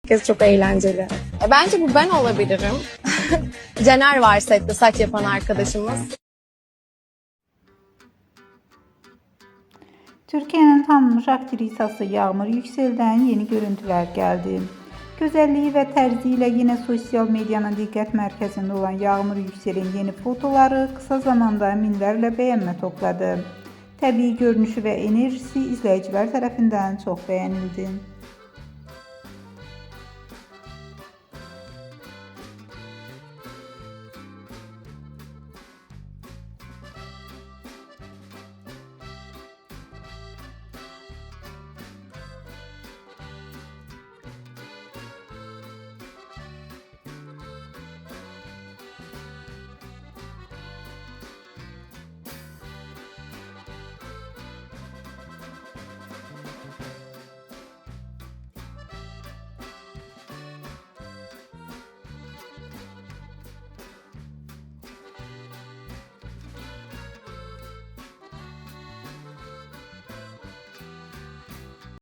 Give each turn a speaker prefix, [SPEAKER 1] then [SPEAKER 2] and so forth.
[SPEAKER 1] Herkes çok eğlenceli. Bence bu ben olabilirim. Caner var sette, saç yapan arkadaşımız.
[SPEAKER 2] Türkiye'nin tanınmış aktrisası Yağmur Yüksel'den yeni görüntüler geldi. Güzelliği ve terziyle yine sosyal medyanın dikkat merkezinde olan Yağmur Yüksel'in yeni fotoları kısa zamanda minlərlə beğenme topladı. Təbii görünüşü ve enerjisi izleyiciler tarafından çok beğenildi.